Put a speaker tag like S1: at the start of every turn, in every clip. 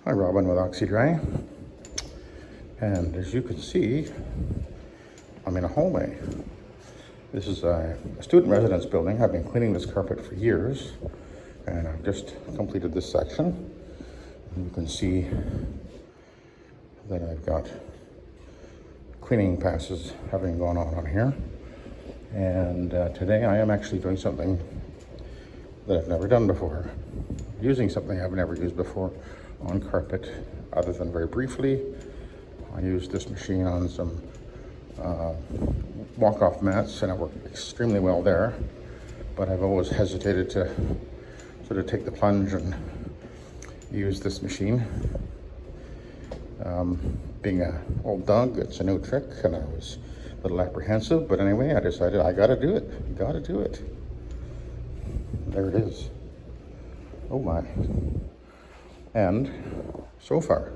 S1: Hi, Robin with Oxy-Dry. And as you can see, I'm in a hallway. This is a student residence building. I've been cleaning this carpet for years, and I've just completed this section. And you can see that I've got cleaning passes having gone on here. And today I am actually doing something that I've never done before. Using something I've never used before on carpet, other than very briefly. I used this machine on some walk-off mats, and it worked extremely well there. But I've always hesitated to sort of take the plunge and use this machine. Being an old dog, it's a new trick, and I was a little apprehensive. But anyway, I decided I got to do it. Got to do it. There it is. Oh my. And so far,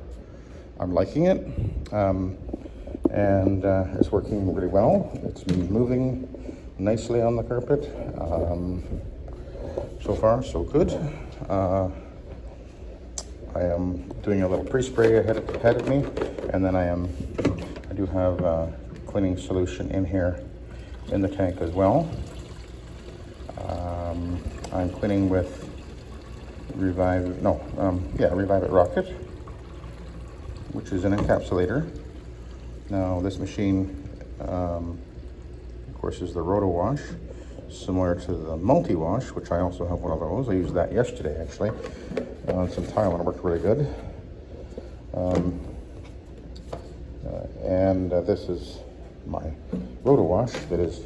S1: I'm liking it, and it's working really well. It's moving nicely on the carpet. So far, so good. I am doing a little pre-spray ahead of me, and then I do have a cleaning solution in here in the tank as well. I'm cleaning with Revive It Rocket, which is an encapsulator. Now this machine, of course, is the Rotowash, similar to the multi-wash, which I also have one of those. I used that yesterday, actually, on some tile, and it worked really good. This is my Rotowash that is,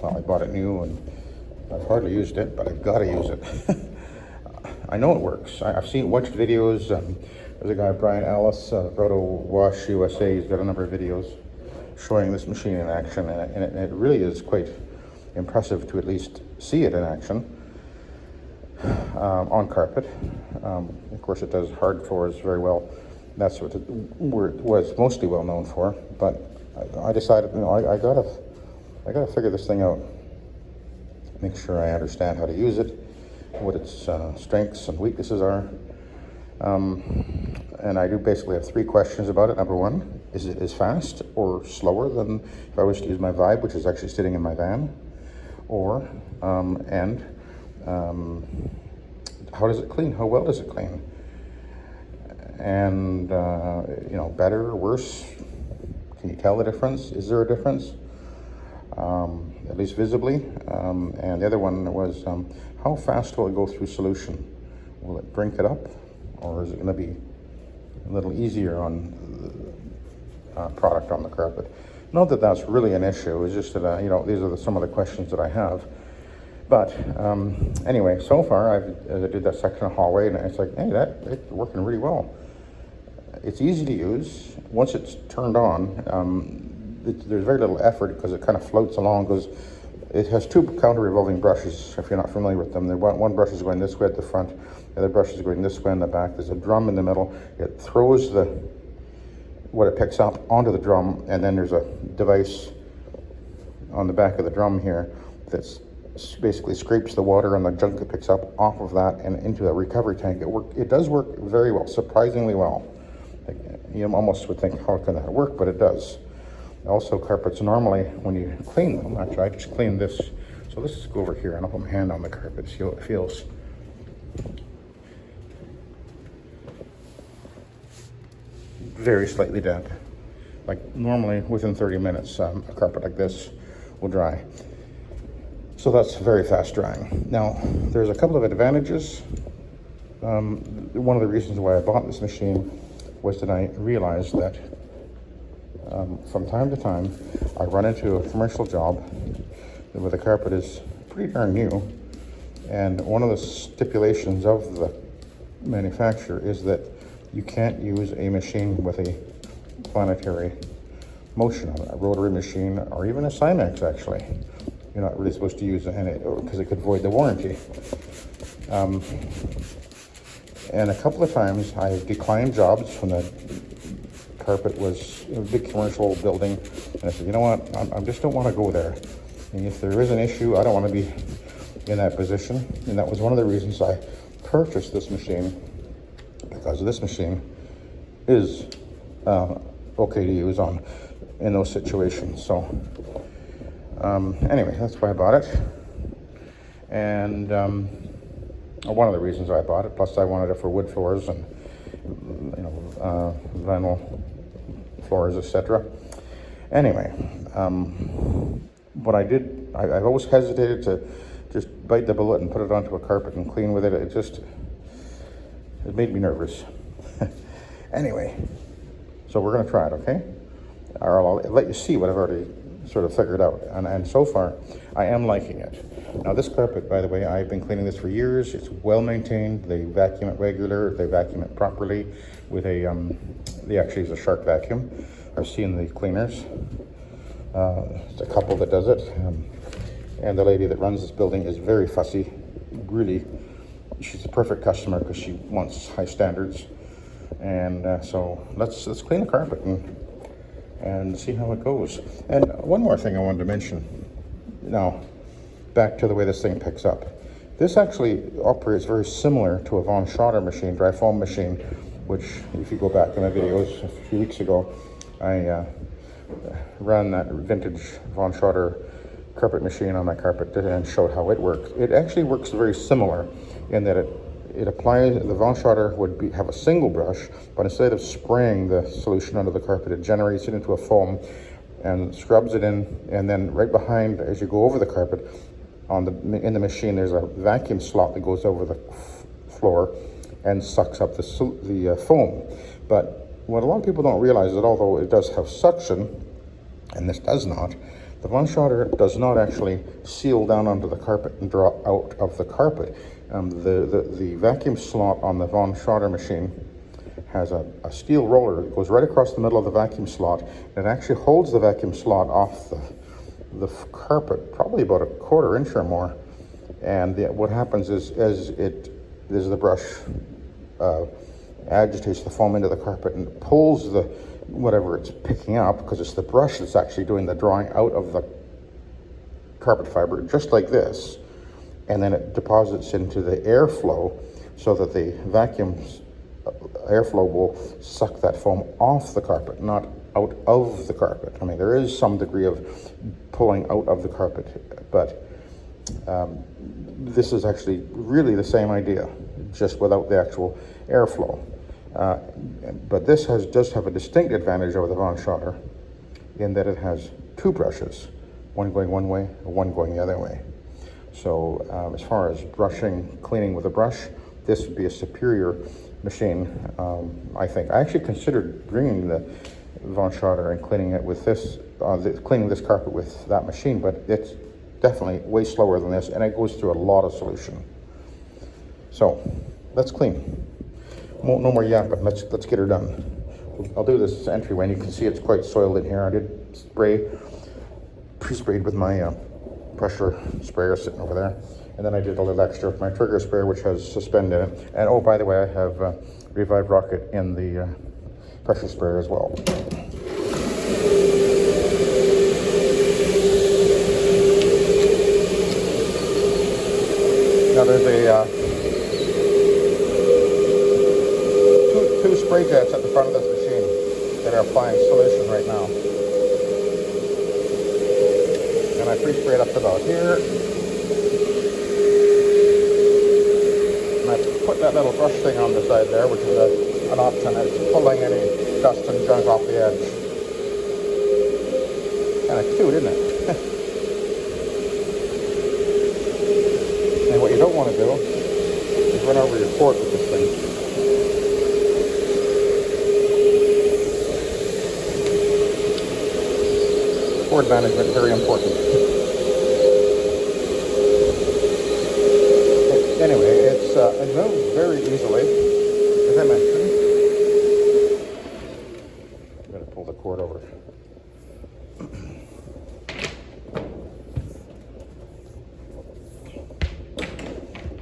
S1: well, I bought it new, and I've hardly used it, but I've got to use it. I know it works. I've watched videos. There's a guy, Brian Ellis, Rotowash USA. He's got a number of videos showing this machine in action, and it really is quite impressive to at least see it in action on carpet. Of course, it does hard floors very well. That's what it was mostly well known for. But I decided, I gotta figure this thing out. Make sure I understand how to use it, what its strengths and weaknesses are. And I do basically have three questions about it. Number one, is it as fast or slower than if I was to use my Vibe, which is actually sitting in my van? Or, how does it clean? How well does it clean? And, better or worse? Can you tell the difference? Is there a difference? At least visibly. And the other one was, how fast will it go through solution? Will it drink it up, or is it going to be a little easier on the product on the carpet? Not that that's really an issue. It's just that these are some of the questions that I have. But anyway, so far I did that section of hallway, and it's like, hey, it's working really well. It's easy to use. Once it's turned on, there's very little effort because it kind of floats along. It has two counter-revolving brushes, if you're not familiar with them. One brush is going this way at the front, the other brush is going this way in the back. There's a drum in the middle. It throws what it picks up onto the drum, and then there's a device on the back of the drum here that's basically scrapes the water and the junk it picks up off of that and into a recovery tank. It does work very well, surprisingly well. You almost would think, how can that work? But it does. Also, carpets normally, when you clean them, actually I just cleaned this. So let's just go over here and I'll put my hand on the carpet, see how it feels. Very slightly damp. Like normally within 30 minutes, a carpet like this will dry. So that's very fast drying. Now, there's a couple of advantages. One of the reasons why I bought this machine was that I realized that from time to time, I run into a commercial job where the carpet is pretty darn new, and one of the stipulations of the manufacturer is that you can't use a machine with a planetary motion on it, a rotary machine, or even a Cymex, actually. You're not really supposed to use it because it could void the warranty. And a couple of times I've declined jobs when the carpet was a big commercial building, and I said, you know what, I just don't want to go there. And if there is an issue, I don't want to be in that position. And that was one of the reasons I purchased this machine because this machine is okay to use in those situations. So anyway, that's why I bought it, and one of the reasons I bought it. Plus, I wanted it for wood floors and vinyl floors, etc. Anyway, what I did, I've always hesitated to just bite the bullet and put it onto a carpet and clean with it. It made me nervous. Anyway, so we're going to try it, okay? Or I'll let you see what I've already sort of figured out. And so far, I am liking it. Now, this carpet, by the way, I've been cleaning this for years. It's well maintained. They vacuum it regular. They vacuum it properly with they actually use a shark vacuum. I've seen the cleaners. It's a couple that does it. And the lady that runs this building is very fussy. Really, she's a perfect customer because she wants high standards. And so let's clean the carpet and see how it goes. And one more thing I wanted to mention. Now, back to the way this thing picks up. This actually operates very similar to a Von Schotter machine, dry foam machine, which, if you go back to my videos a few weeks ago, I ran that vintage Von Schotter carpet machine on my carpet and showed how it works. It actually works very similar in that it applies, the Von Schotter would have a single brush, but instead of spraying the solution under the carpet, it generates it into a foam and scrubs it in, and then right behind, as you go over the carpet, in the machine, there's a vacuum slot that goes over the floor and sucks up the foam. But what a lot of people don't realize is that although it does have suction, and this does not, the Von Schotter does not actually seal down onto the carpet and draw out of the carpet. The vacuum slot on the Von Schotter machine has a steel roller that goes right across the middle of the vacuum slot, and it actually holds the vacuum slot off the carpet, probably about a quarter inch or more. And what happens is, as the brush agitates the foam into the carpet and pulls whatever it's picking up, because it's the brush that's actually doing the drawing out of the carpet fiber, just like this, and then it deposits into the airflow so that the vacuum airflow will suck that foam off the carpet, not out of the carpet. I mean, there is some degree of pulling out of the carpet, but this is actually really the same idea, just without the actual airflow. But this does have a distinct advantage over the Von Schotter in that it has two brushes, one going one way and one going the other way. So as far as cleaning with a brush, this would be a superior machine, I think. I actually considered bringing the Von Schotter and cleaning it with this, cleaning this carpet with that machine, but it's definitely way slower than this, and it goes through a lot of solution. So let's clean. No more yapping. Let's get her done. I'll do this entryway, and you can see it's quite soiled in here. I did pre-sprayed with my pressure sprayer sitting over there, and then I did a little extra with my trigger sprayer, which has Suspend in it. And oh, by the way, I have Revive Rocket in the pressure sprayer as well. Now there's two spray jets at the front of this machine that are applying solution right now. And I pre-sprayed up to about here. And I put that little brush thing on the side there, which is an option. It's pulling any dust and junk off the edge. Kind of cute, isn't it? And what you don't want to do is run over your cord with this thing. Cord management, very important. Anyway, it moves very easily, as I mentioned. I'm going to pull the cord over.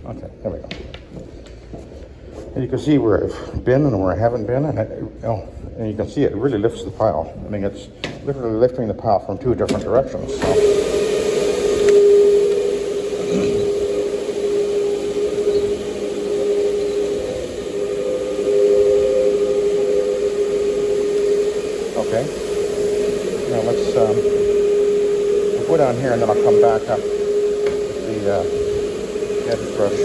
S1: Okay, there we go. And you can see where I've been and where I haven't been, and you can see it really lifts the pile. I mean, it's literally lifting the pile from two different directions. So. Okay. Now let's I'll go down here and then I'll come back up with the edge brush.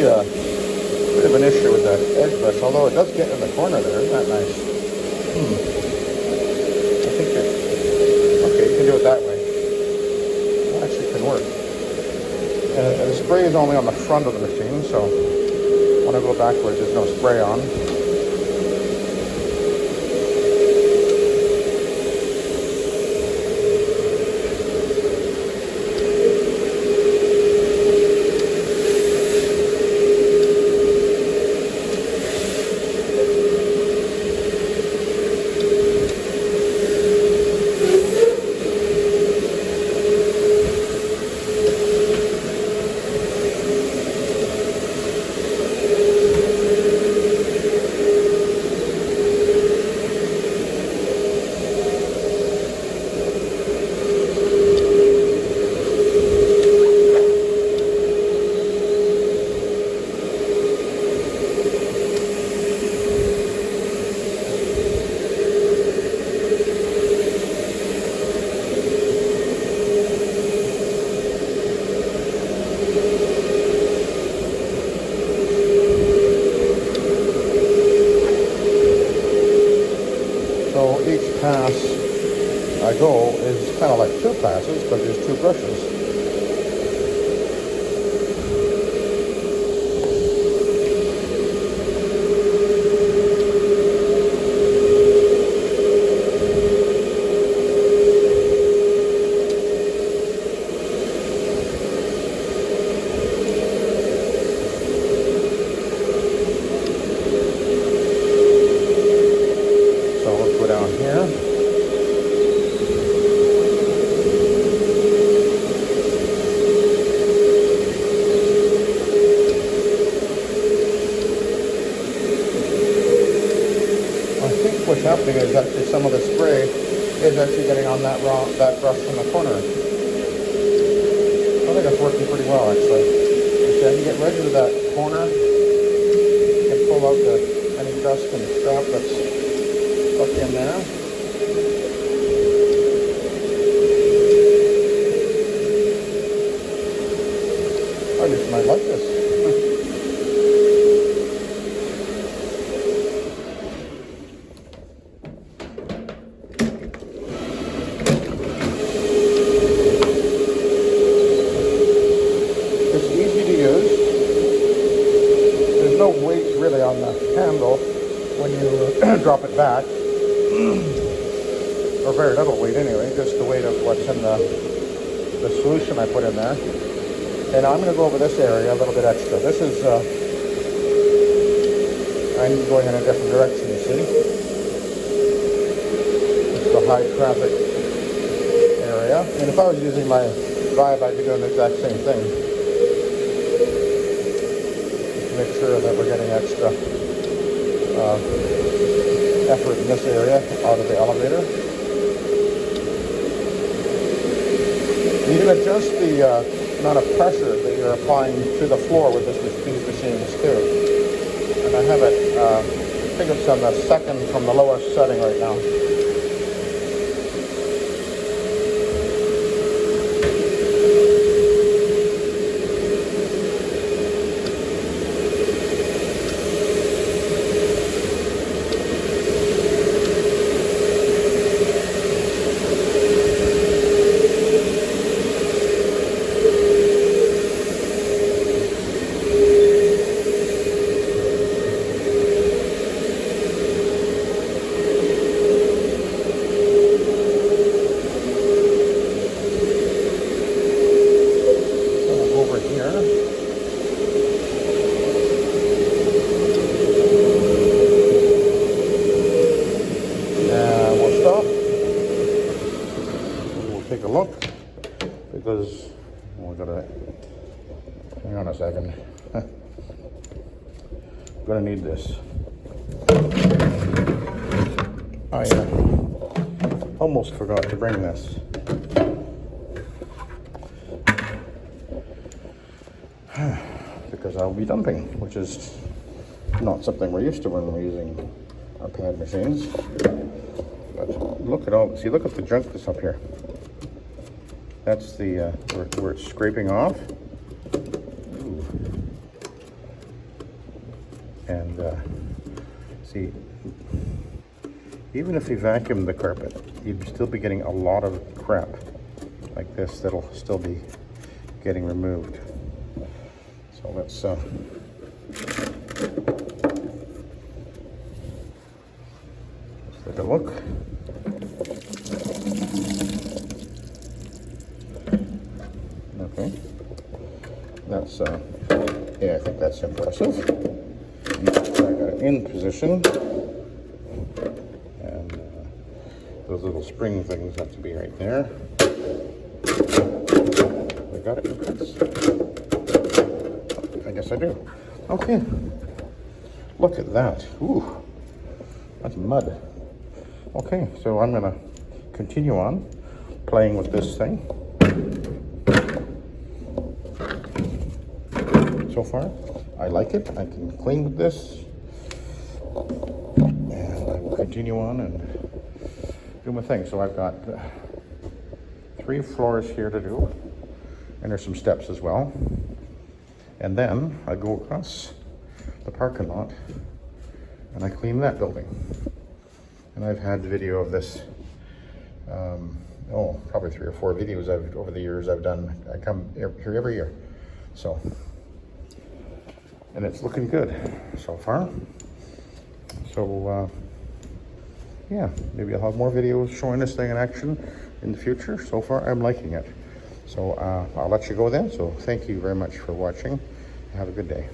S1: Bit of an issue with that edge brush, although it does get in the corner there. Isn't that nice? I think okay, you can do it that way. That actually can work. And the spray is only on the front of the machine, so when I go backwards, there's no spray on. Each pass I go is kind of like two passes, but there's two brushes. What's happening is actually some of the spray is actually getting on that brush in the corner. I think it's working pretty well actually. So I can get right into that corner and pull out any dust and crap that's stuck in there. I just might like this. Really on the handle when you drop it back, or very little weight anyway, just the weight of what's in the solution I put in there. And I'm going to go over this area a little bit extra. This is I'm going in a different direction, you see. This is a high traffic area, and if I was using my Vibe, I'd be doing the exact same thing. Make sure that we're getting extra effort in this area out of the elevator. You can adjust the amount of pressure that you're applying to the floor with these machines too. And I have it, I think it's on the second from the lowest setting right now. a second. I'm gonna need this. I almost forgot to bring this. Because I'll be dumping, which is not something we're used to when we're using our pad machines. But look at all, see, look at the junk that's up here. That's the, where it's scraping off. Ooh. And see, even if you vacuum the carpet, you'd still be getting a lot of crap like this that'll still be getting removed. So let's take a look. Okay, that's yeah, I think that's impressive. I got it in position, and those little spring things have to be right there. I got it. I guess I do. Okay, look at that. Ooh, that's mud. Okay, so I'm gonna continue on playing with this thing. So far, I like it. I can clean with this, and I will continue on and do my thing. So I've got 3 floors here to do, and there's some steps as well. And then I go across the parking lot and I clean that building. And I've had video of this, probably 3 or 4 videos over the years I've done. I come here every year. So, and it's looking good so far. So, yeah, maybe I'll have more videos showing this thing in action in the future. So far, I'm liking it. So I'll let you go then. So thank you very much for watching. Have a good day.